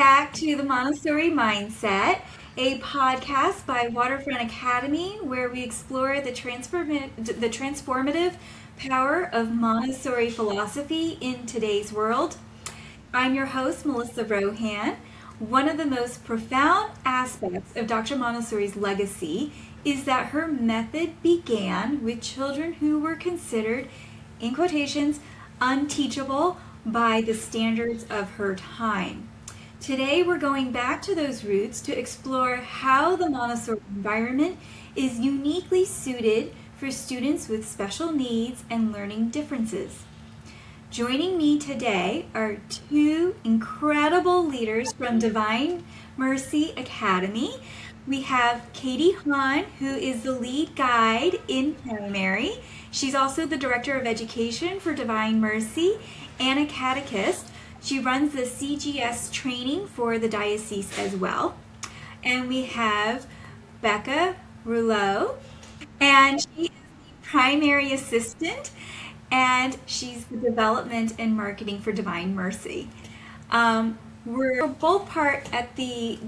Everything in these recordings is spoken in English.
back to the Montessori Mindset, a podcast by Waterfront Academy where we explore the transformative power of Montessori philosophy in today's world. I'm your host, Melissa Rohan. One of the most profound aspects of Dr. Montessori's legacy is that her method began with children who were considered, in quotations, unteachable by the standards of her time. Today we're going back to those roots to explore how the Montessori environment is uniquely suited for students with special needs and learning differences. Joining me today are two incredible leaders from Divine Mercy Academy. We have Katie Haun, who is the lead guide in primary. She's also the Director of Education for Divine Mercy and a catechist. She runs the CGS training for the diocese as well. And we have Becca Rouleau, and she is the primary assistant, and she's the development and marketing for Divine Mercy. We're both part at the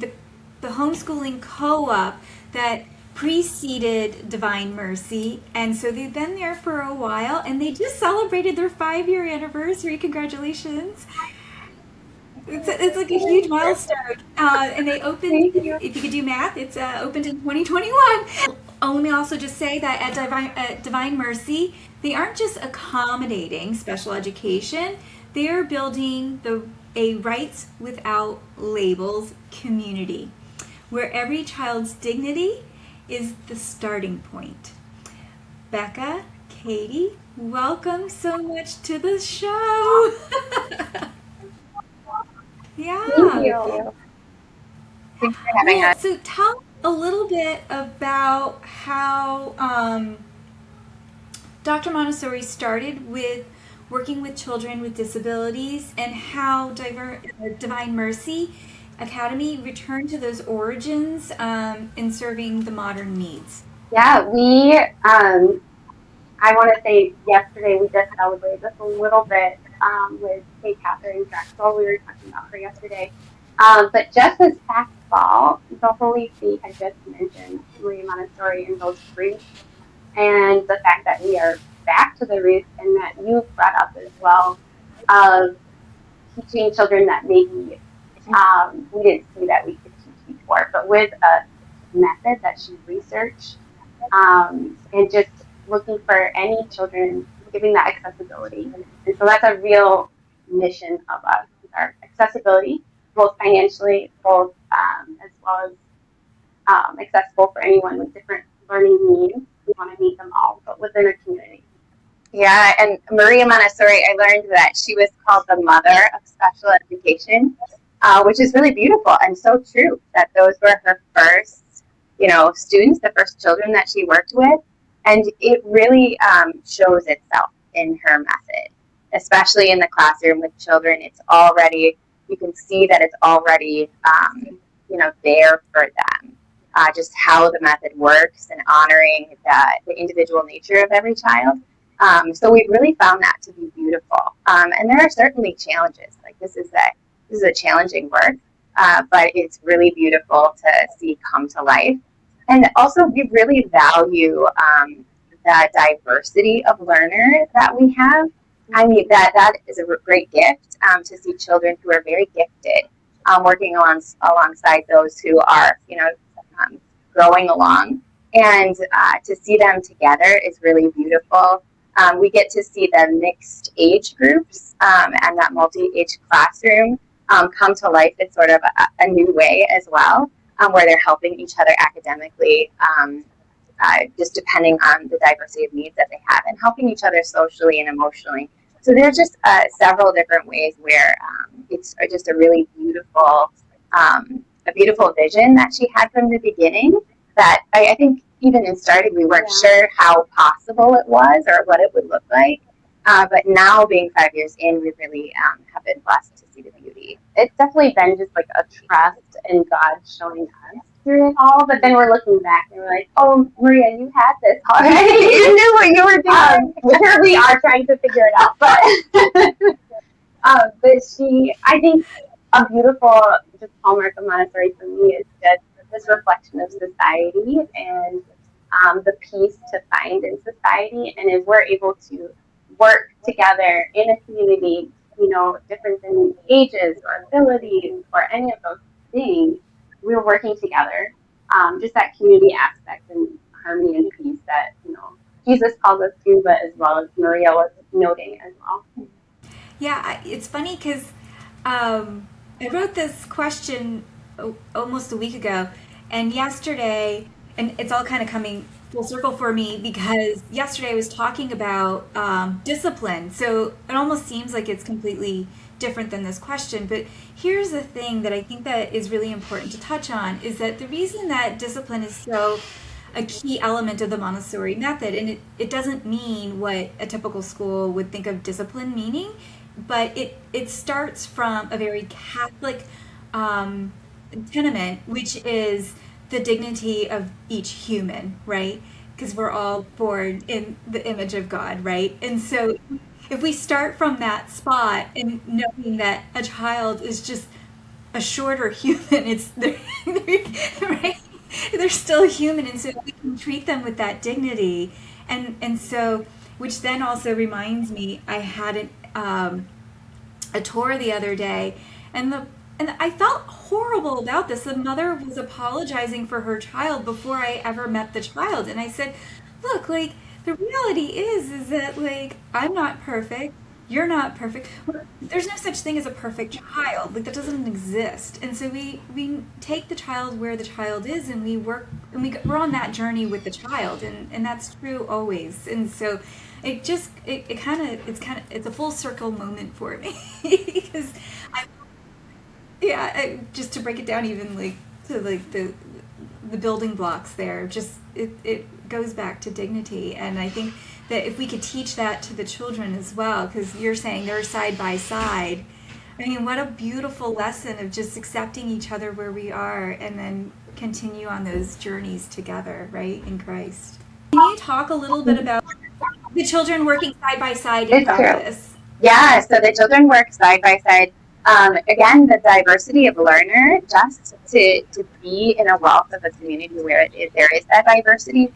homeschooling co-op that preceded Divine Mercy, and so they've been there for a while, and they just celebrated their 5-year anniversary. Congratulations. It's like a huge milestone, and they opened, if you could do math, it's opened in 2021. Let me also just say that at Divine Mercy, they aren't just accommodating special education, they're building a rights without labels community, where every child's dignity is the starting point. Becca, Katie, welcome so much to the show. Yeah. Thank you. Thanks for having us. So tell a little bit about how Dr. Montessori started with working with children with disabilities and how Divine Mercy Academy returned to those origins in serving the modern needs. Yeah, I want to say yesterday we just celebrated this a little bit with St. Catherine Drexel. We were talking about her yesterday. But just this past fall, the Holy See had just mentioned Maria Montessori and those roots, and the fact that we are back to the roots, and that you brought up as well of teaching children that maybe we didn't see that we could teach before, but with a method that she researched, and just looking for any children, giving that accessibility. And so that's a real mission of us, our accessibility, both financially, both as well as accessible for anyone with different learning needs. We want to meet them all, but within a community. Yeah, and Maria Montessori, I learned that she was called the mother of special education, which is really beautiful and so true, that those were her first, students, the first children that she worked with. And it really shows itself in her method, especially in the classroom with children. It's already, you can see that it's already, there for them. Just how the method works and honoring the individual nature of every child. So we've really found that to be beautiful. And there are certainly challenges. Like this is a challenging work, but it's really beautiful to see come to life. And also we really value the diversity of learners that we have. I mean, that is a great gift to see children who are very gifted working alongside those who are, growing along. And to see them together is really beautiful. We get to see the mixed age groups and that multi-age classroom come to life in sort of a new way as well, where they're helping each other academically, just depending on the diversity of needs that they have, and helping each other socially and emotionally. So there's just several different ways where it's just a really beautiful vision that she had from the beginning, that I think even in starting, we weren't sure how possible it was or what it would look like. But now, being 5 years in, we really have been blessed to see the beauty. It's definitely been just like a trust in God showing us through it all. But then we're looking back and we're like, oh, Maria, you had this already. You knew what you were doing. Here we are trying to figure it out. But she, I think a beautiful just hallmark of Montessori for me is just this reflection of society and the peace to find in society. And as we're able to work together in a community, you know, different than ages or abilities or any of those things, we're working together. Just that community aspect and harmony and peace that, you know, Jesus calls us to, but as well as Maria was noting as well. Yeah, it's funny because I wrote this question almost a week ago, and yesterday, and it's all kind of coming full circle for me because yesterday I was talking about discipline. So it almost seems like it's completely different than this question. But here's the thing that I think that is really important to touch on is that the reason that discipline is so a key element of the Montessori method, and it doesn't mean what a typical school would think of discipline meaning, but it starts from a very Catholic tenement, which is the dignity of each human, right? Because we're all born in the image of God, right? And so if we start from that spot and knowing that a child is just a shorter human, right? They're still human, and so we can treat them with that dignity, and so which then also reminds me, I had a tour the other day, and I felt horrible about this. The mother was apologizing for her child before I ever met the child, and I said, "Look, like the reality is that like I'm not perfect. You're not perfect. There's no such thing as a perfect child. Like that doesn't exist. And so we take the child where the child is, and we work and we're on that journey with the child, and that's true always. And so it's a full circle moment for me because just to break it down even like to like the building blocks there, just it goes back to dignity. And I think that if we could teach that to the children as well, because you're saying they're side by side, I mean, what a beautiful lesson of just accepting each other where we are and then continue on those journeys together, right, in Christ. Can you talk a little bit about the children working side by side in practice? True. Yeah, so the children work side by side. Again, the diversity of learner, just to be in a wealth of a community where there is that diversity,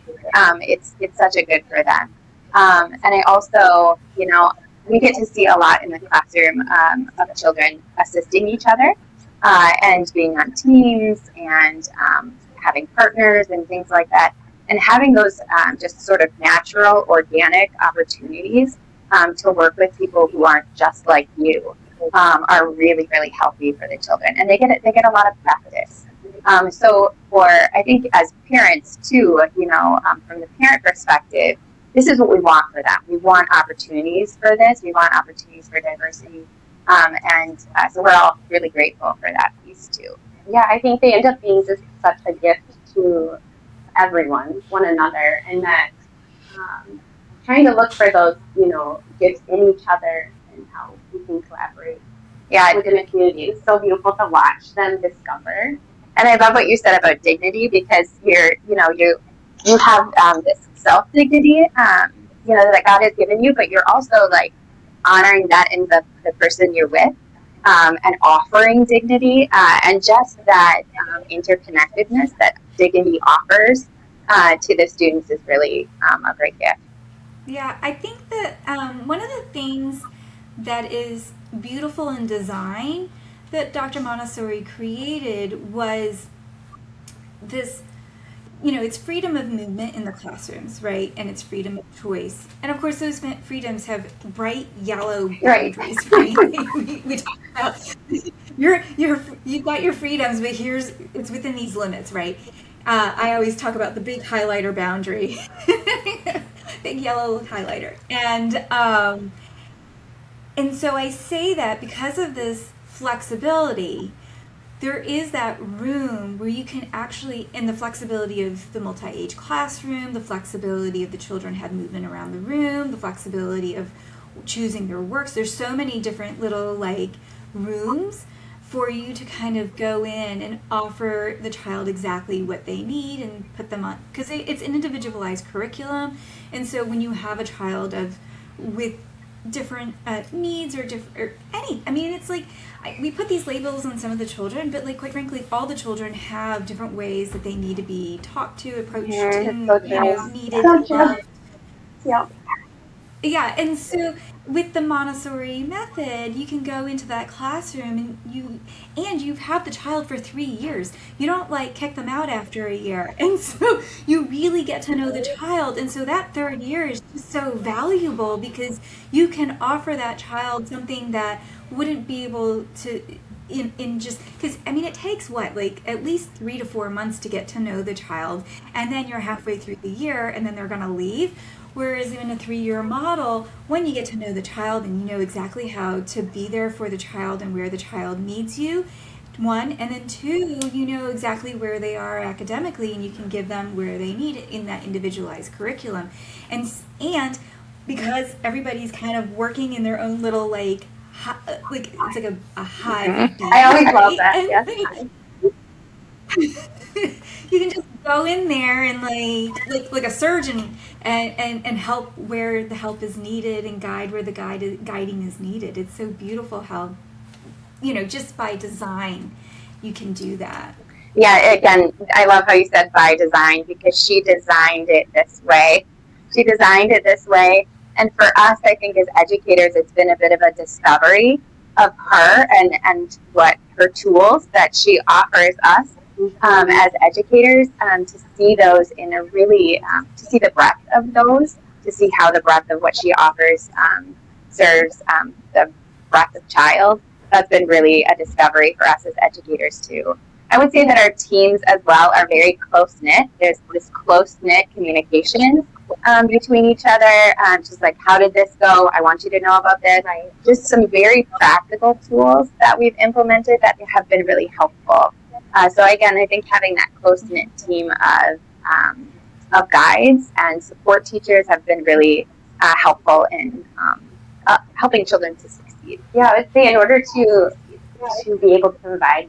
it's such a good for them. And I also, you know, we get to see a lot in the classroom of children assisting each other and being on teams and having partners and things like that. And having those just sort of natural, organic opportunities to work with people who aren't just like you are really, really healthy for the children. And they get a lot of practice. So I think as parents too, you know, from the parent perspective, this is what we want for them. We want opportunities for this. We want opportunities for diversity. So we're all really grateful for that piece too. Yeah, I think they end up being just such a gift to everyone, one another, and that trying to look for those, you know, gifts in each other and how we can collaborate within a community. It's so beautiful to watch them discover. And I love what you said about dignity, because you have this self dignity, you know, that God has given you, but you're also like honoring that in the person you're with, and offering dignity, and just that interconnectedness that dignity offers to the students is really a great gift. Yeah, I think that one of the things that is beautiful in design that Dr. Montessori created was this, you know, it's freedom of movement in the classrooms, right? And it's freedom of choice. And of course, those freedoms have bright yellow boundaries, right? we talk about you've got your freedoms, but it's within these limits, right? I always talk about the big highlighter boundary, big yellow highlighter, and so I say that because of this flexibility, there is that room where you can actually, in the flexibility of the multi-age classroom, the flexibility of the children have movement around the room, the flexibility of choosing their works. There's so many different little like rooms for you to kind of go in and offer the child exactly what they need and put them on, because it's an individualized curriculum. And so when you have a child with different needs or any. I mean, it's like we put these labels on some of the children, but like quite frankly, all the children have different ways that they need to be talked to, approached, and needed. Yeah. Yeah, and so with the Montessori method, you can go into that classroom and you have the child for 3 years. You don't like kick them out after a year. And so you really get to know the child. And so that third year is just so valuable because you can offer that child something that wouldn't be able to in just because I mean it takes what, like at least 3 to 4 months to get to know the child, and then you're halfway through the year and then they're going to leave. Whereas in a 3-year model, when you get to know the child and you know exactly how to be there for the child and where the child needs you, one, and then two, you know exactly where they are academically and you can give them where they need it in that individualized curriculum. And because everybody's kind of working in their own little like it's like a hive. Mm-hmm. I always love that. Yes. You can just go in there and like a surgeon and help where the help is needed and guide where the guiding is needed. It's so beautiful how, just by design you can do that. Yeah, again, I love how you said by design, because she designed it this way. And for us, I think as educators, it's been a bit of a discovery of her and what her tools that she offers us as educators, to see those in a really, to see the breadth of those, to see how the breadth of what she offers serves the breadth of child. That's been really a discovery for us as educators too. I would say that our teams as well are very close-knit. There's this close-knit communication between each other, just like, how did this go? I want you to know about this. Just some very practical tools that we've implemented that have been really helpful. So again, I think having that close-knit team of guides and support teachers have been really helpful in helping children to succeed. Yeah, I would say in order to be able to provide,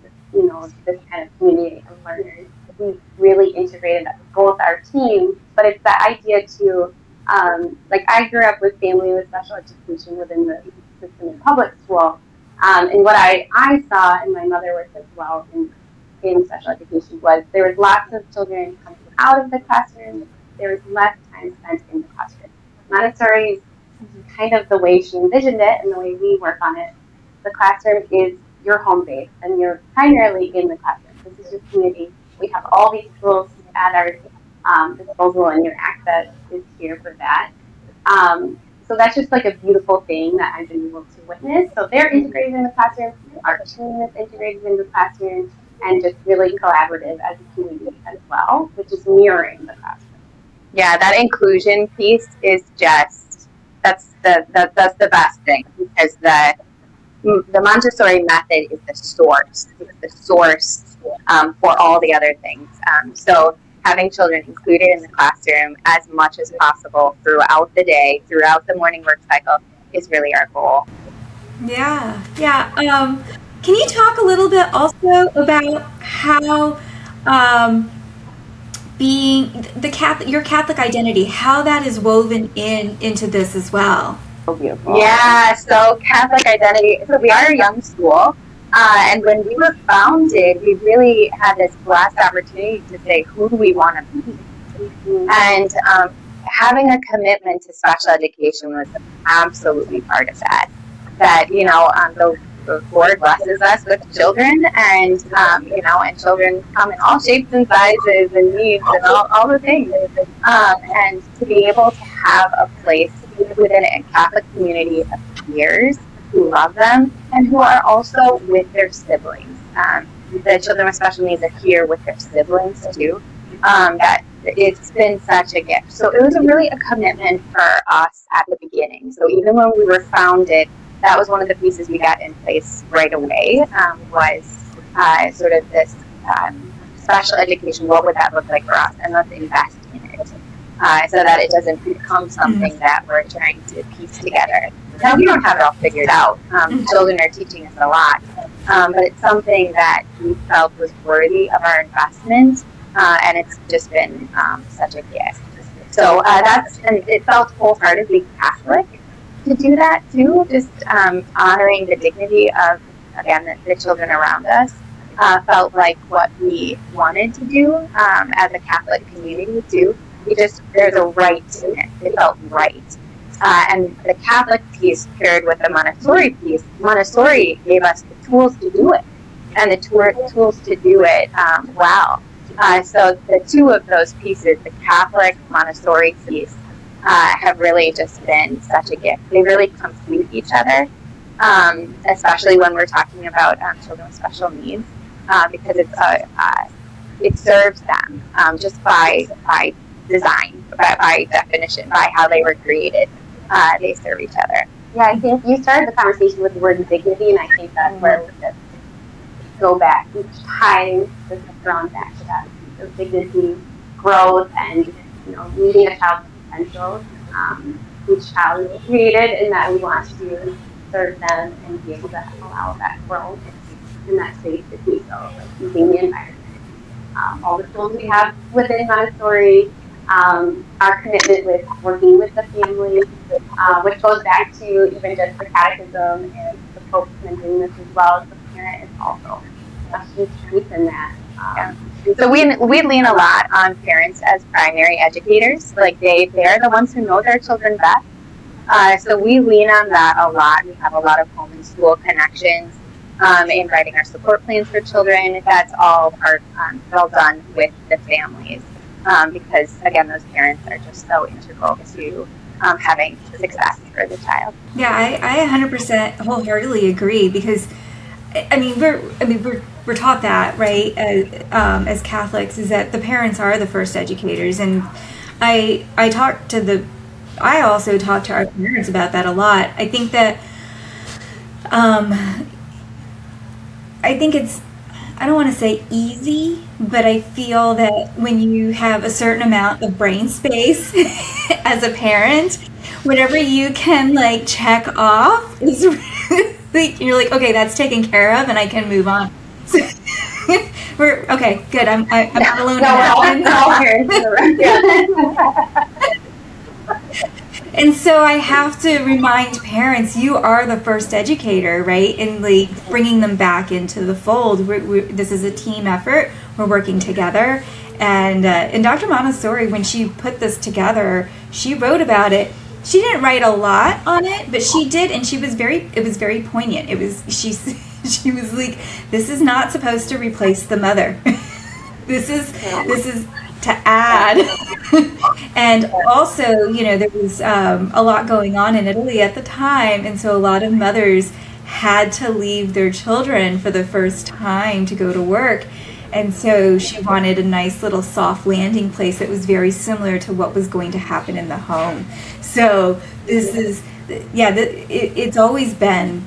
this kind of community of learners, we've really integrated both our teams, but it's that idea to, I grew up with family with special education within the system in public school, and what I saw, and my mother worked as well in special education, was there was lots of children coming out of the classroom, there was less time spent in the classroom. Montessori is kind of the way she envisioned it and the way we work on it. The classroom is your home base, and you're primarily in the classroom. This is your community. We have all these tools at our disposal, and your access is here for that. So that's just like a beautiful thing that I've been able to witness. So they're integrated in the classroom. Our team is integrated in the classroom, and just really collaborative as a community as well, which is mirroring the classroom. Yeah, that inclusion piece is just that's the best thing, because the Montessori method is the source. It's the source for all the other things. So having children included in the classroom as much as possible throughout the day, throughout the morning work cycle, is really our goal. Yeah. Can you talk a little bit also about how being your Catholic identity, how that is woven into this as well? So beautiful. Yeah, so Catholic identity. So we are a young school, and when we were founded, we really had this blessed opportunity to say, who do we want to be? Mm-hmm. And having a commitment to special education was absolutely part of that. That, the Lord blesses us with children, and and children come in all shapes and sizes and needs and all the things. And to be able to have a place within a Catholic community of peers who love them and who are also with their siblings. The children with special needs are here with their siblings too. That it's been such a gift. So it was really a commitment for us at the beginning. So even when we were founded, that was one of the pieces we got in place right away, was sort of this special education. What would that look like for us? And let's invest in it so that it doesn't become something that we're trying to piece together. Now, we don't have it all figured out. Children are teaching us a lot, but it's something that we felt was worthy of our investment, and it's just been such a gift. So and it felt wholeheartedly Catholic. to do that too, just honoring the dignity of, again, the children around us. Felt like what we wanted to do as a Catholic community too. There's a right in it. It felt right. And the Catholic piece paired with the Montessori piece, Montessori gave us the tools to do it, and the tools to do it well. So the two of those pieces, the Catholic Montessori piece, have really just been such a gift. They really complete each other, especially when we're talking about children with special needs, because it serves them just by design, by definition, by how they were created. They serve each other. Yeah, I think you started the conversation with the word dignity, and I think that's where we just go back each time, just drawn back to that. So dignity, growth, and meeting a child's potential. Each child is created, and that we want to serve them and be able to allow that growth in that space to be. So, like using the environment, all the tools we have within Montessori. Our commitment with working with the family, which goes back to even just the catechism and the Pope mentioning this as well as the parent is also a huge piece in that. So we lean a lot on parents as primary educators. Like they're the ones who know their children best. So we lean on that a lot. We have a lot of home and school connections in writing our support plans for children. That's all all done with the families. Because again, those parents are just so integral to having success for the child. Yeah, I 100% wholeheartedly agree, because we're taught that, right, as Catholics, is that the parents are the first educators, and I also talk to our parents about that a lot. I think that it's, I don't want to say easy, but I feel that when you have a certain amount of brain space as a parent, whatever you can like check off is like, you're like, okay, that's taken care of, and I can move on. So, we're okay. Good. I'm not alone in that. And so I have to remind parents, you are the first educator, right? And like bringing them back into the fold. This is a team effort. We're working together. And Dr. Montessori, when she put this together, she wrote about it. She didn't write a lot on it, but she did, and it was very poignant. She was like, this is not supposed to replace the mother. This is to add. And also, there was a lot going on in Italy at the time, and so a lot of mothers had to leave their children for the first time to go to work. And so she wanted a nice little soft landing place that was very similar to what was going to happen in the home. So this is, it's always been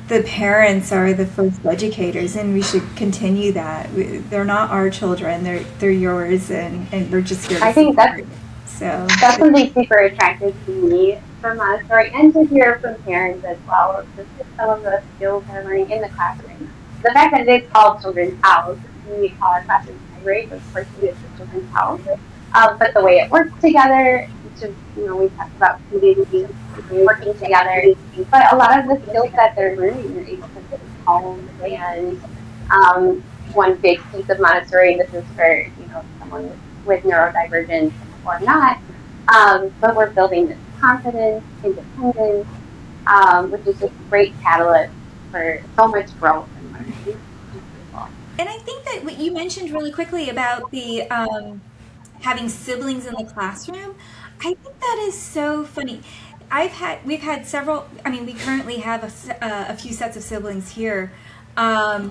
the parents are the first educators, and we should continue that. They're not our children; they're yours, and we're just here to I think support. So that's something super attractive to me from Montessori, and to hear from parents as well, of just some of the skills they're learning in the classroom. The fact that it's called Children's House, we call our classroom library, but of course it is the Children's House. But the way it works together, just, we talked about community, working together, but a lot of the skills that they're learning are able to bring home. And one big piece of Montessori, this is for someone with neurodivergence or not, but we're building this confidence, independence, which is just a great catalyst for so much growth and learning. And I think that what you mentioned really quickly about the having siblings in the classroom, I think that is so funny. We've had several. I mean, we currently have a few sets of siblings here, but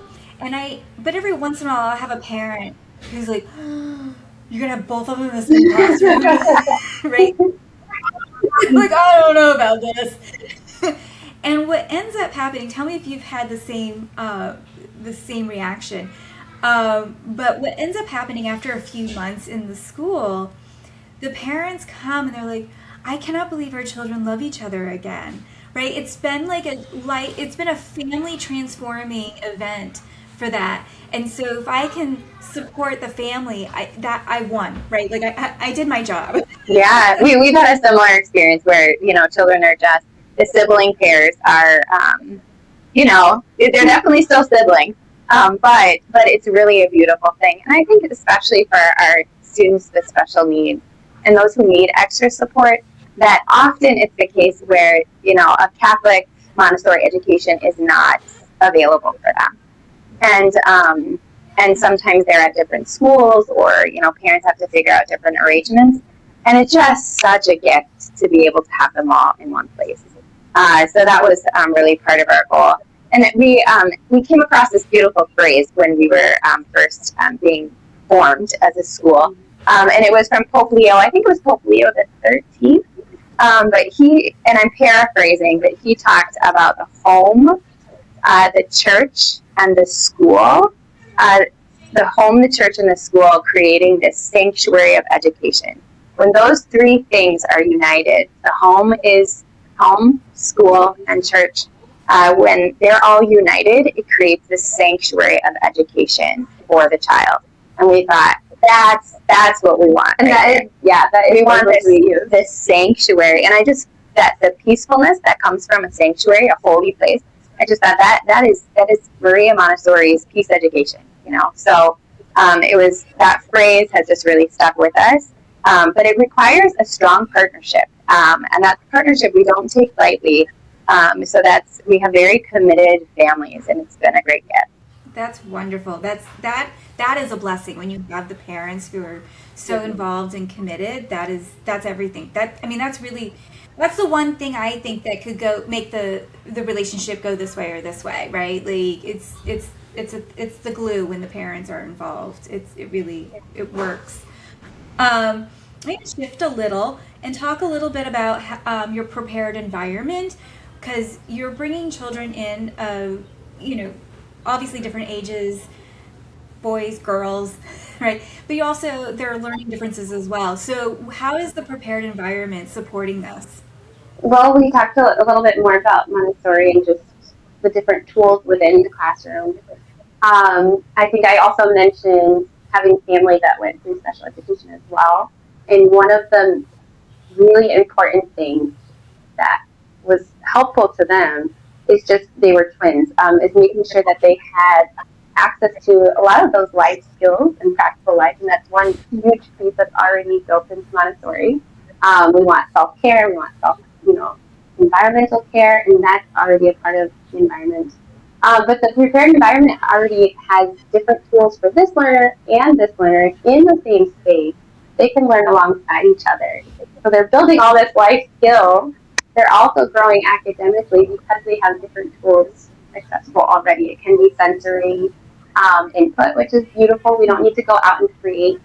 every once in a while I'll have a parent who's like, oh, "You're gonna have both of them in the same classroom, right?" Like, I don't know about this. And what ends up happening? Tell me if you've had the same reaction. But what ends up happening after a few months in the school, the parents come and they're like, I cannot believe our children love each other again, right? It's been it's been a family transforming event for that. And so if I can support the family, I won, right? Like I did my job. Yeah, we've had a similar experience where children are just the sibling pairs are, they're definitely still siblings. But it's really a beautiful thing. And I think especially for our students with special needs and those who need extra support, that often it's the case where, a Catholic Montessori education is not available for them. And sometimes they're at different schools, or, parents have to figure out different arrangements. And it's just such a gift to be able to have them all in one place. So that was really part of our goal. And we came across this beautiful phrase when we were first being formed as a school. And it was from Pope Leo. I think it was Pope Leo the 13th. But and I'm paraphrasing, but he talked about the home, the church, and the school. The home, the church, and the school creating this sanctuary of education. When those three things are united, the home is home, school, and church. When they're all united, it creates this sanctuary of education for the child. And we thought, that's what we want. And we want this sanctuary. And that the peacefulness that comes from a sanctuary, a holy place, I just thought that is Maria Montessori's peace education, So it was, that phrase has just really stuck with us. But it requires a strong partnership. And that partnership we don't take lightly. So we have very committed families, and it's been a great gift. That's wonderful. That is a blessing when you have the parents who are so involved and committed. That's everything. That's the one thing I think that could make the relationship go this way or this way, right? Like it's the glue when the parents are involved. It works. I'm going to shift a little and talk a little bit about your prepared environment, because you're bringing children in, obviously different ages, boys, girls, right? But there are learning differences as well. So how is the prepared environment supporting this? Well, we talked a little bit more about Montessori and just the different tools within the classroom. I think I also mentioned having family that went through special education as well. And one of the really important things that was helpful to them is just they were twins, is making sure that they had access to a lot of those life skills and practical life. And that's one huge piece that's already built into Montessori. We want self-care, we want environmental care, and that's already a part of the environment. But the prepared environment already has different tools for this learner and this learner in the same space. They can learn alongside each other. So they're building all this life skill. They're also growing academically because they have different tools accessible already. It can be sensory input, which is beautiful. We don't need to go out and create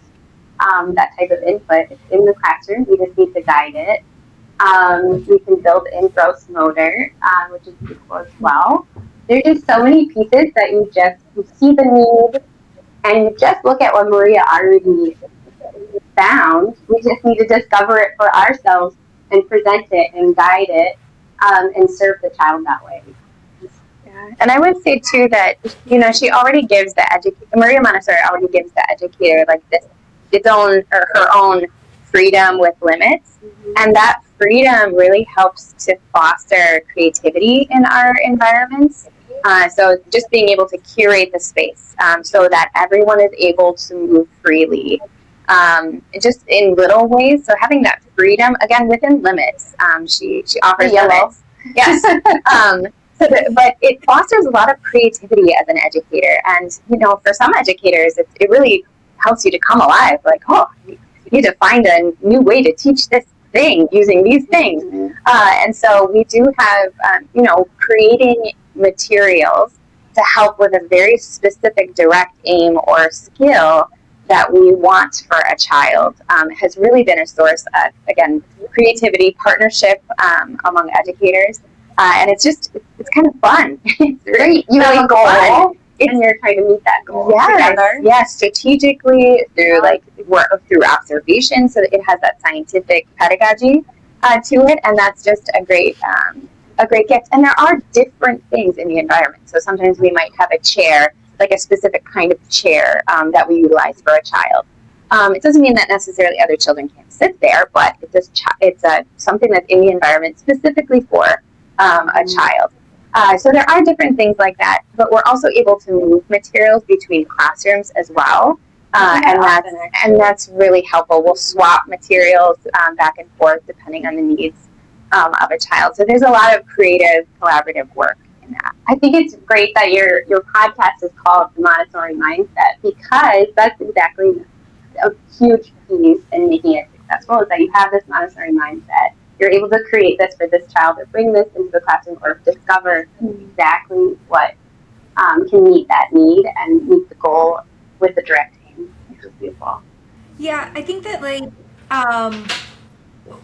that type of input. It's in the classroom. We just need to guide it. We can build in gross motor, which is beautiful as well. There's just so many pieces that you see the need, and you just look at what Maria already found. We just need to discover it for ourselves and present it and guide it, and serve the child that way. Yeah. And I would say too that, she already gives Maria Montessori already gives the educator her own freedom with limits. Mm-hmm. And that freedom really helps to foster creativity in our environments. So just being able to curate the space so that everyone is able to move freely, just in little ways. So having that freedom, again, within limits. She offers limits. Yes. But it fosters a lot of creativity as an educator. And, for some educators, it really helps you to come alive. Like, you need to find a new way to teach this thing using these things. Mm-hmm. And so we do have, creating materials to help with a very specific direct aim or skill that we want for a child has really been a source of, again, creativity, partnership among educators. And it's kind of fun. It's great. You have a goal, and you're trying to meet that goal together. Yes, strategically through through observation, so that it has that scientific pedagogy to it, and that's just a great gift. And there are different things in the environment. So sometimes we might have a chair, like a specific kind of chair that we utilize for a child. It doesn't mean that necessarily other children can't sit there, but it's something that's in the environment specifically for a child. So there are different things like that, but we're also able to move materials between classrooms as well. And that's really helpful. We'll swap materials back and forth depending on the needs of a child. So there's a lot of creative, collaborative work in that. I think it's great that your podcast is called the Montessori Mindset, because that's exactly a huge piece in making it successful, is that you have this Montessori mindset. You're able to create this for this child, or bring this into the classroom, or discover exactly what can meet that need and meet the goal with the direct aim, which is beautiful. Yeah, I think that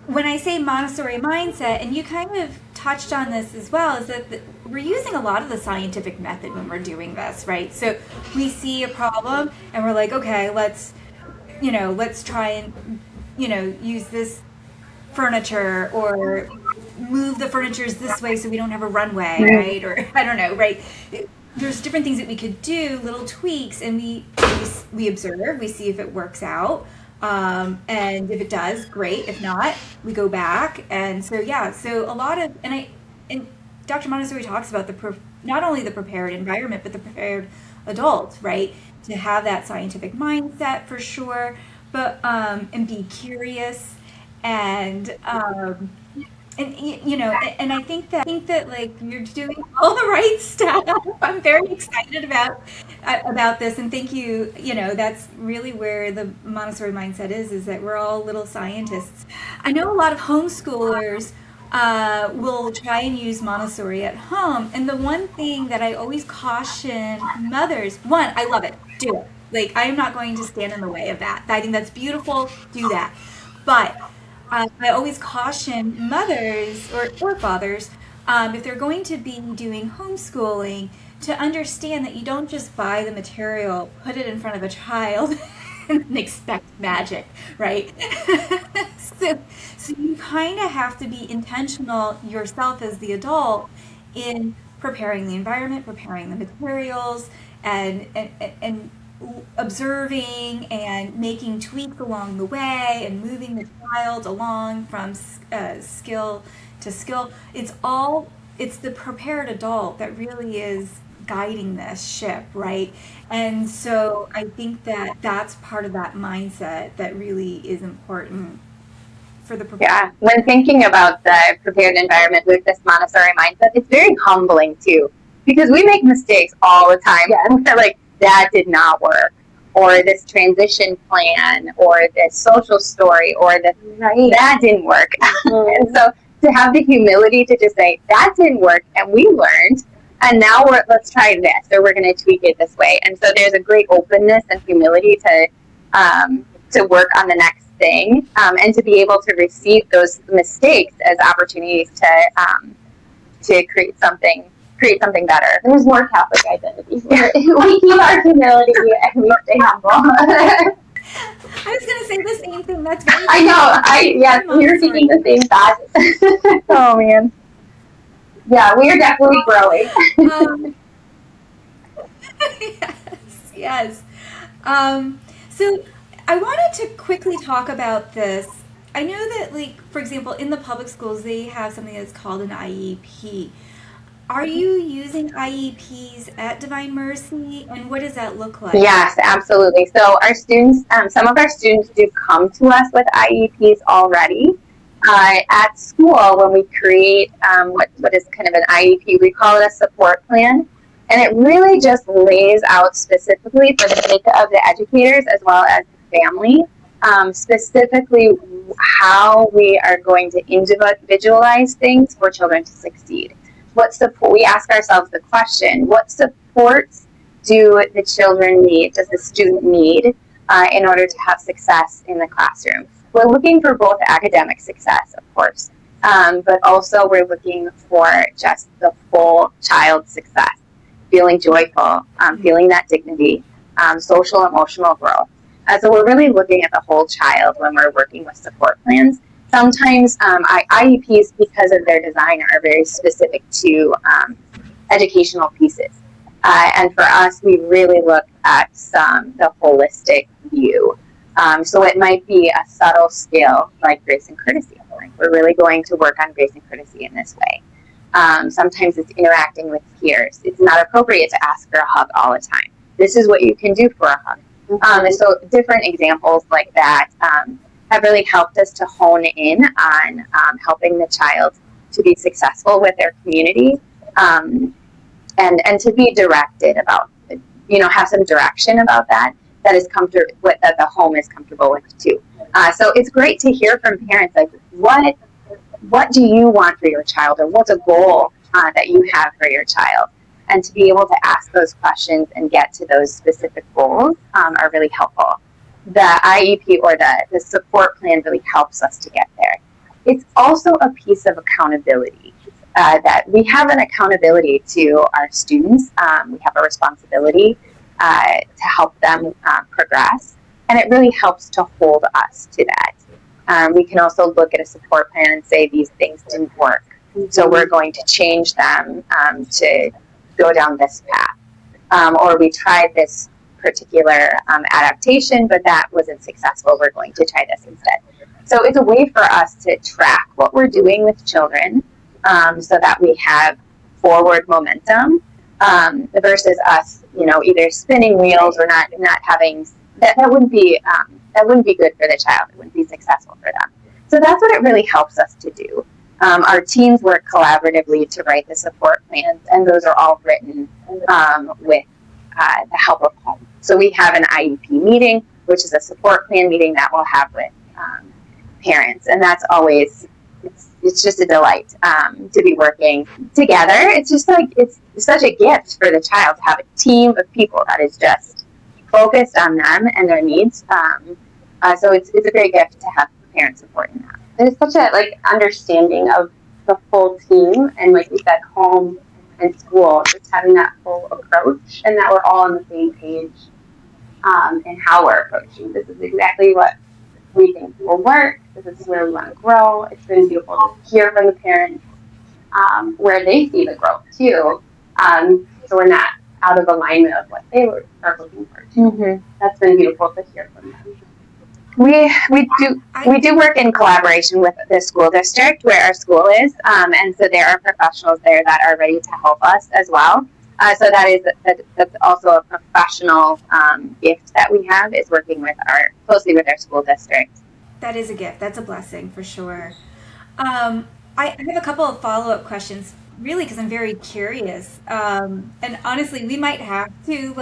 when I say Montessori mindset, and you kind of touched on this as well, is that we're using a lot of the scientific method when we're doing this, right? So we see a problem and we're like, okay, let's try and, use this furniture, or move the furnitures this way so we don't have a runway, right? Or I don't know, right? There's different things that we could do, little tweaks, and we observe, we see if it works out. And if it does, great. If not, we go back. And so, so a lot of, and Dr. Montessori talks about not only the prepared environment, but the prepared adult, right? To have that scientific mindset for sure, but, and be curious, and and I think that like you're doing all the right stuff. I'm very excited about this, and thank you. That's really where the Montessori mindset is that we're all little scientists. I know a lot of homeschoolers will try and use Montessori at home, and the one thing that I always caution mothers: one, I love it, do it. Like, I am not going to stand in the way of that. I think that's beautiful. Do that, but I always caution mothers or fathers, if they're going to be doing homeschooling, to understand that you don't just buy the material, put it in front of a child, and expect magic, right? so you kind of have to be intentional yourself as the adult in preparing the environment, preparing the materials, and observing and making tweaks along the way, and moving the child along from skill to skill. It's the prepared adult that really is guiding this ship, right? And so I think that that's part of that mindset that really is important for the prepared. Yeah, when thinking about the prepared environment with this Montessori mindset, it's very humbling too, because we make mistakes all the time. We're like, that did not work, or this transition plan, or this social story, or that didn't work. And so to have the humility to just say, that didn't work, and we learned, and now let's try this, or we're going to tweak it this way. And so there's a great openness and humility to work on the next thing, and to be able to receive those mistakes as opportunities to create something better. There's more Catholic identity. We keep our humility and we stay humble. I was going to say the same thing. That's very I know. We were thinking the same thought. Oh man. Yeah, we are definitely growing. Yes. So I wanted to quickly talk about this. I know that, like, for example, in the public schools, they have something that's called an IEP. Are you using IEPs at Divine Mercy, and what does that look like? Yes, absolutely. So our students, some of our students do come to us with IEPs already. At school, when we create what is kind of an IEP, we call it a support plan. And it really just lays out specifically for the sake of the educators as well as the family, specifically how we are going to individualize things for children to succeed. What support? We ask ourselves the question: what supports do the children need? Does the student need in order to have success in the classroom? We're looking for both academic success, of course, but also we're looking for just the full child success, feeling joyful, feeling that dignity, social, emotional growth. So we're really looking at the whole child when we're working with support plans. Sometimes IEPs, because of their design, are very specific to educational pieces. And for us, we really look at the holistic view. So it might be a subtle skill like grace and courtesy. Like, we're really going to work on grace and courtesy in this way. Sometimes it's interacting with peers. It's not appropriate to ask for a hug all the time. This is what you can do for a hug. And so different examples like that have really helped us to hone in on helping the child to be successful with their community, and to be directed about, have some direction about that is comfortable with, that the home is comfortable with too. So it's great to hear from parents, like, what do you want for your child, or what's a goal that you have for your child? And to be able to ask those questions and get to those specific goals are really helpful. The IEP or the support plan really helps us to get there. It's also a piece of accountability, that we have an accountability to our students. We have a responsibility to help them progress, and it really helps to hold us to that. We can also look at a support plan and say these things didn't work, so we're going to change them to go down this path. Or we tried this particular adaptation, but that wasn't successful. We're going to try this instead. So it's a way for us to track what we're doing with children, so that we have forward momentum, versus us, either spinning wheels or not having that. That wouldn't be good for the child. It wouldn't be successful for them. So that's what it really helps us to do. Our teams work collaboratively to write the support plans, and those are all written with the help of Haun. So we have an IEP meeting, which is a support plan meeting that we'll have with parents, and that's always, it's just a delight to be working together. It's just like, it's such a gift for the child to have a team of people that is just focused on them and their needs. So it's a great gift to have parent support in that. There's such a understanding of the full team, and like you said, home and school, just having that full approach, and that we're all on the same page in how we're approaching. This is exactly what we think will work. This is where we want to grow. It's been beautiful to hear from the parents where they see the growth too. So we're not out of alignment of what they are looking for too. Mm-hmm. That's been beautiful to hear from them. We do work in collaboration with the school district where our school is, and so there are professionals there that are ready to help us as well. So that's also a professional gift that we have, is working closely with our school district. That is a gift. That's a blessing for sure. I have a couple of follow-up questions, really, because I'm very curious. And honestly, we might have to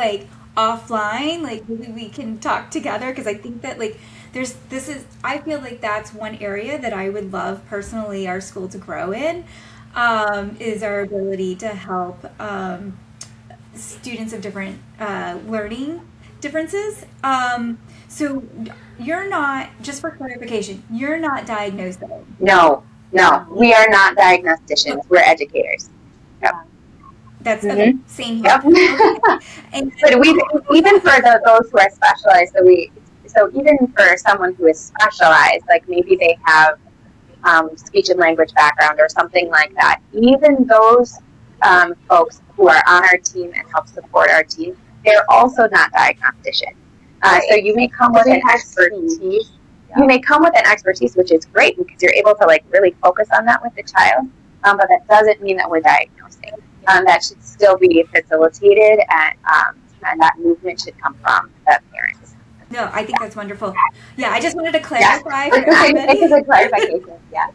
offline, maybe we can talk together, because I think that I feel like that's one area that I would love personally our school to grow in, is our ability to help students of different learning differences. So you're not, just for clarification, you're not diagnosing. No, we are not diagnosticians. We're educators. Yep. That's okay. Same here. Yep. And but even for those who are specialized, so even for someone who is specialized, like maybe they have speech and language background or something like that, even those folks who are on our team and help support our team, they're also not diagnosticians. So you may come with an expertise. You may come with an expertise, which is great because you're able to really focus on that with the child. But that doesn't mean that we're diagnosing. That should still be facilitated, and that movement should come from the parents. No, I think that's wonderful. Yeah, I just wanted to clarify for everybody. It's a good clarification. Yeah.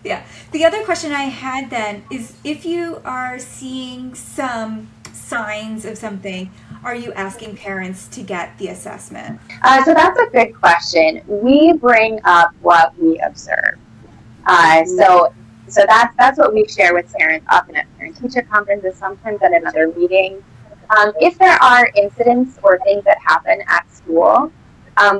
Yeah. The other question I had then is, if you are seeing some signs of something, are you asking parents to get the assessment? So that's a good question. We bring up what we observe. So that's what we share with parents, often at parent-teacher conferences, sometimes at another meeting. If there are incidents or things that happen at school,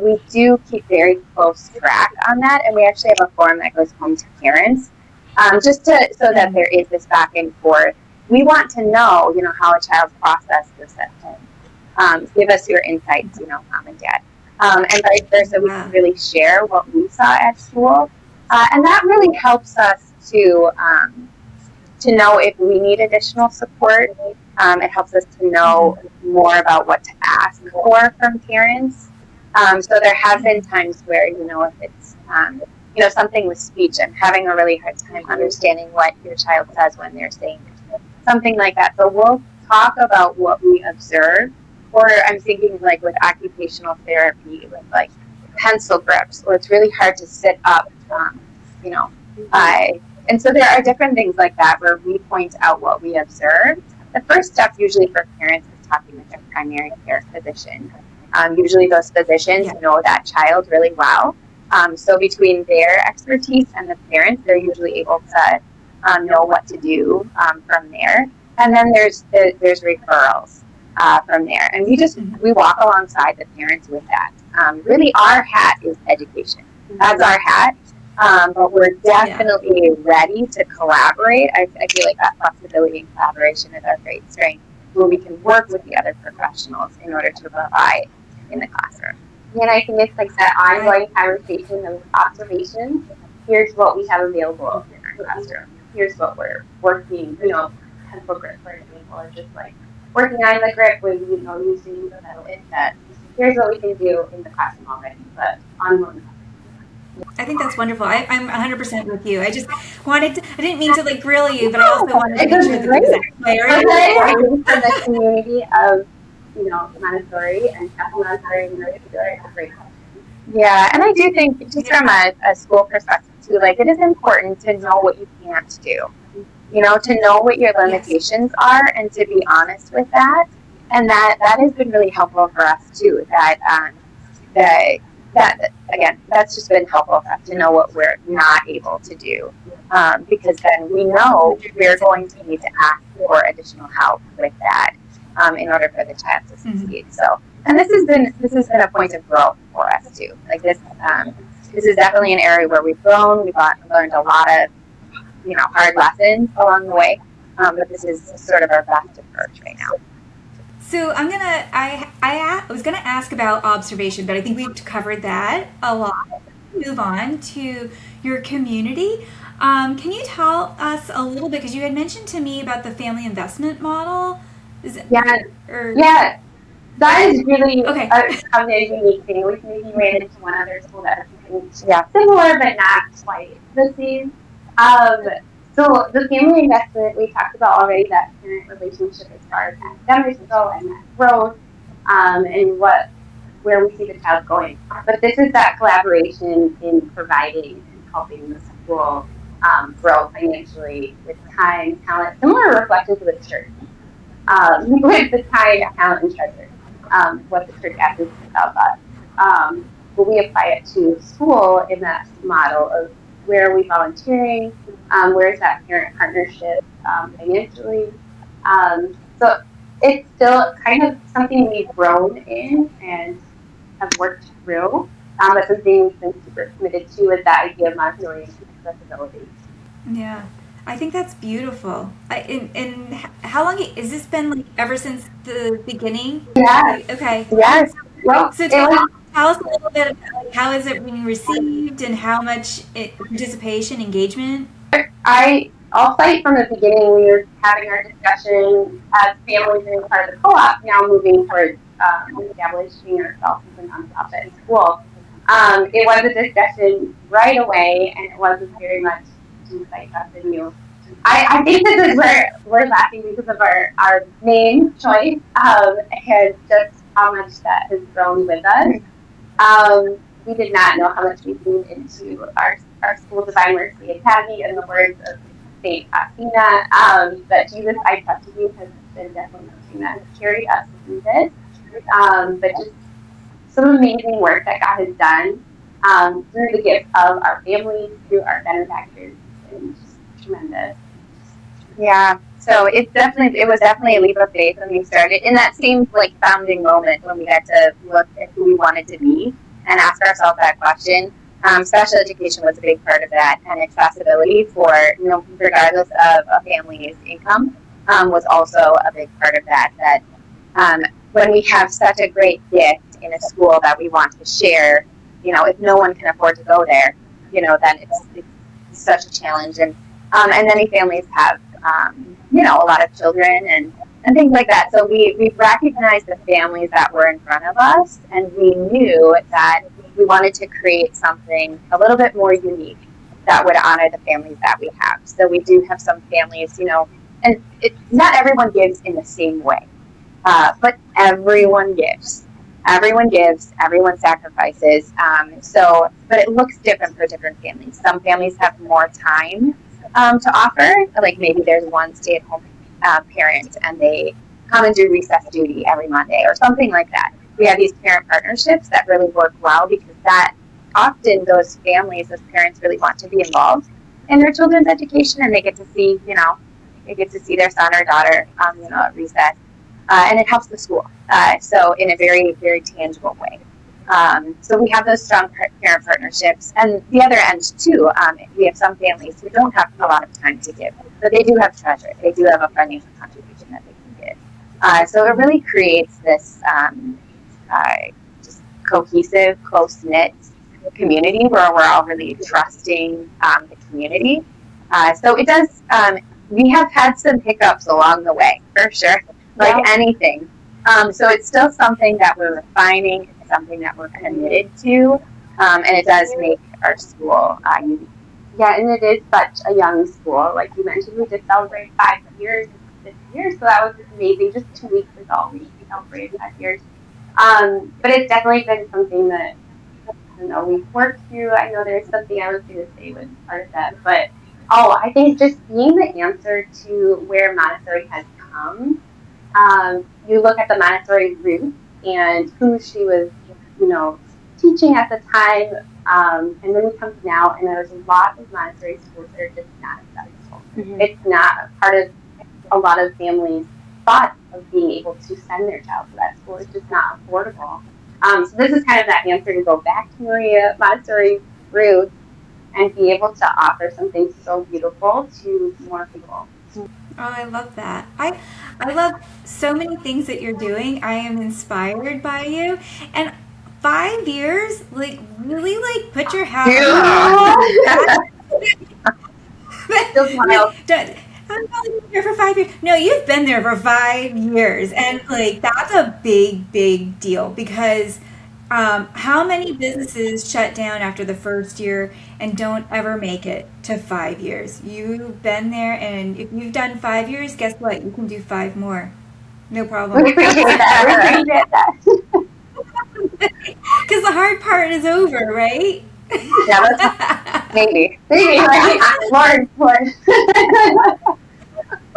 we do keep very close track on that, and we actually have a form that goes home to parents, so that there is this back and forth. We want to know, how a child processed this at home. Give us your insights, mom and dad, and vice versa. We can really share what we saw at school, and that really helps us to know if we need additional support. It helps us to know more about what to ask for from parents. So there have been times where, if it's something with speech. I'm having a really hard time understanding what your child says when they're saying something like that. So we'll talk about what we observe, or I'm thinking like with occupational therapy, with like pencil grips, or it's really hard to sit up, and so there are different things like that where we point out what we observe. The first step usually for parents is talking with their primary care physician. Usually those physicians know that child really well. So between their expertise and the parents, they're usually able to know what to do from there. And then there's referrals from there. And we walk alongside the parents with that. Really our hat is education. That's our hat. But we're definitely ready to collaborate. I feel like that flexibility and collaboration is our great strength, where we can work with the other professionals in order to provide in the classroom. And I think it's like that ongoing conversation of observations. Here's what we have available in our classroom. Here's what we're working, pencil grip, for example, or just like working on the grip with, using the metal inset. Here's what we can do in the classroom already, but ongoing. I think that's wonderful. I'm 100% with you. I just wanted to, I didn't mean to like grill you, but I also wanted to make sure that the exact clarity. For the community of, Montessori and Montessori in particular, it's a great question. Yeah, and I do think just from a school perspective too, like it is important to know what you can't do. To know what your limitations are and to be honest with that. And that has been really helpful for us too. That again, that's just been helpful for us to know what we're not able to do, because then we know we're going to need to ask for additional help with that in order for the child to succeed. So, and this has been a point of growth for us too. Like this is definitely an area where we've grown. We've learned a lot of hard lessons along the way, but this is sort of our best approach right now. So I was gonna ask about observation, but I think we've covered that a lot. Move on to your community. Can you tell us a little bit, because you had mentioned to me about the family investment model? Yeah. That is really a very unique thing. We maybe ran into one other school that has similar but not quite the same. So the family investment, we talked about already, that parent relationship as far as academics go and that growth, and where we see the child going. But this is that collaboration in providing and helping the school grow financially with time, talent, similar reflections of the church, with the time, talent, and treasure, what the church asks of us. But we apply it to school in that model of where are we volunteering, where is that parent partnership financially. So it's still kind of something we've grown in and have worked through, but something we've been super committed to is that idea of Montessori accessibility. Yeah, I think that's beautiful. And how long has this been, like, ever since the beginning? Yeah. Okay. Yes. Well, so tell us a little bit about, like, how is it being received and how much participation, engagement? I'll cite from the beginning, we were having our discussion as families being part of the co-op, now moving towards establishing ourselves as a nonprofit in school. It was a discussion right away, and it was very much to cite us and you. I think this is where we're laughing because of our name choice, and just how much that has grown with us. We did not know how much we leaned into our School Divine Mercy Academy and the words of Saint Athena, that Jesus, I trusted you, has been definitely something that has carried us through this. But just some amazing work that God has done through the gifts of our families, through our benefactors, and just tremendous. Yeah. So it was definitely a leap of faith when we started. In that same founding moment when we got to look at who we wanted to be and ask ourselves that question. Special education was a big part of that, and accessibility for, regardless of a family's income, was also a big part of that. That when we have such a great gift in a school that we want to share, if no one can afford to go there, then it's such a challenge. And many families have, a lot of children, and and things like that. So we recognized the families that were in front of us, and we knew that we wanted to create something a little bit more unique that would honor the families that we have. So we do have some families, and not everyone gives in the same way, but everyone gives. Everyone gives, everyone sacrifices. But it looks different for different families. Some families have more time to offer, like maybe there's one stay-at-home parent and they come and do recess duty every Monday or something like that. We have these parent partnerships that really work well because that often those families, those parents really want to be involved in their children's education, and they get to see, their son or daughter, at recess. And it helps the school. So in a very, very tangible way. So we have those strong parent partnerships. And the other end, too, we have some families who don't have a lot of time to give, but they do have treasure. They do have a financial contribution that they can give. So it really creates this just cohesive, close-knit community where we're all really trusting the community. So it does, we have had some hiccups along the way, for sure. Like anything. So it's still something that we're refining. It's something that we're committed to. And it does make our school unique. Yeah, and it is such a young school. Like you mentioned, we just celebrated 5 years this year. So that was amazing. Just 2 weeks ago, we celebrated 5 years. But it's definitely been something that, we've worked through. I know there's something I was going to say was part of that. But, I think just being the answer to where Montessori has come. You look at the Montessori root and who she was, teaching at the time, and then we come to now, and there's a lot of Montessori schools that are just not accessible. Mm-hmm. It's not part of a lot of families' thoughts of being able to send their child to that school. It's just not affordable. So this is kind of that answer to go back to Maria Montessori roots and be able to offer something so beautiful to more people. Oh, I love that. I love so many things that you're doing. I am inspired by you. And 5 years, really, put your hat on. I'm only here for 5 years. No, you've been there for 5 years. And, that's a big, big deal because how many businesses shut down after the first year and don't ever make it to 5 years? You've been there, and if you've done 5 years, guess what? You can do 5 more. No problem. We appreciate that. Because the hard part is over, right? Yeah, maybe, right? More.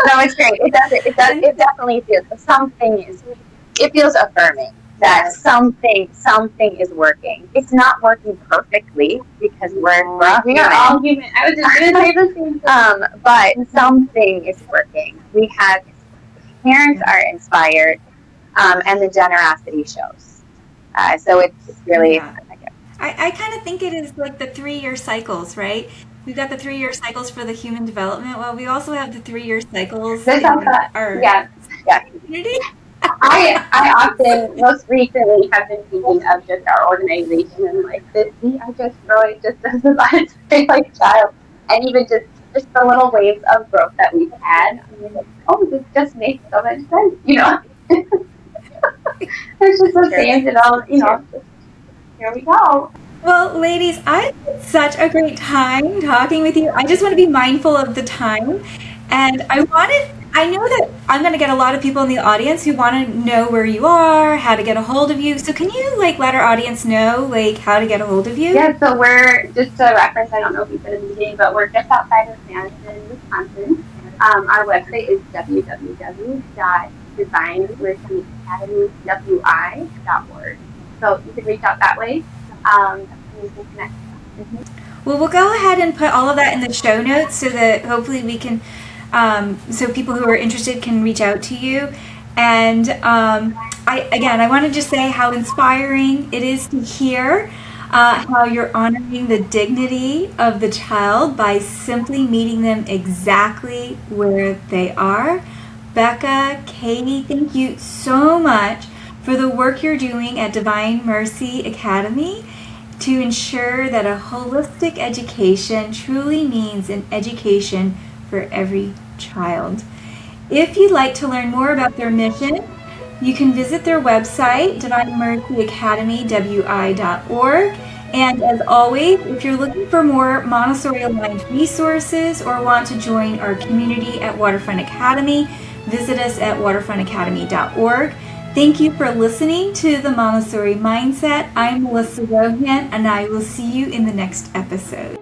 No, it's great. It definitely feels it feels affirming that something is working. It's not working perfectly because we are all human. I was just going to say the same thing. But something is working. We have parents are inspired, and the generosity shows. So it's really. Yeah. I kind of think it is like the 3-year cycles, right? We've got the 3-year cycles for the human development. Well, we also have the 3-year cycles in our community. I often, most recently, have been thinking of just our organization and we are just growing just as a Montessori child, and even just the little waves of growth that we've had. This just makes so much sense, There's just a change it all, here we go. Well, ladies, I had such a great time talking with you. I just want to be mindful of the time. And I know that I'm going to get a lot of people in the audience who want to know where you are, how to get a hold of you. So can you let our audience know how to get a hold of you? Yeah, so we're, just a reference, I don't know if you've been in the meeting, but we're just outside of Madison, Wisconsin. Our website is www.dignifying.org. So you can reach out that way, and we can connect. Mm-hmm. Well, we'll go ahead and put all of that in the show notes so that hopefully we can, so people who are interested can reach out to you. And I want to just say how inspiring it is to hear how you're honoring the dignity of the child by simply meeting them exactly where they are. Becca, Katie, thank you so much for the work you're doing at Divine Mercy Academy to ensure that a holistic education truly means an education for every child. If you'd like to learn more about their mission, you can visit their website, divinemercyacademy.wi.org. And as always, if you're looking for more Montessori-aligned resources or want to join our community at Waterfront Academy, visit us at waterfrontacademy.org. Thank you for listening to the Montessori Mindset. I'm Melissa Rohan, and I will see you in the next episode.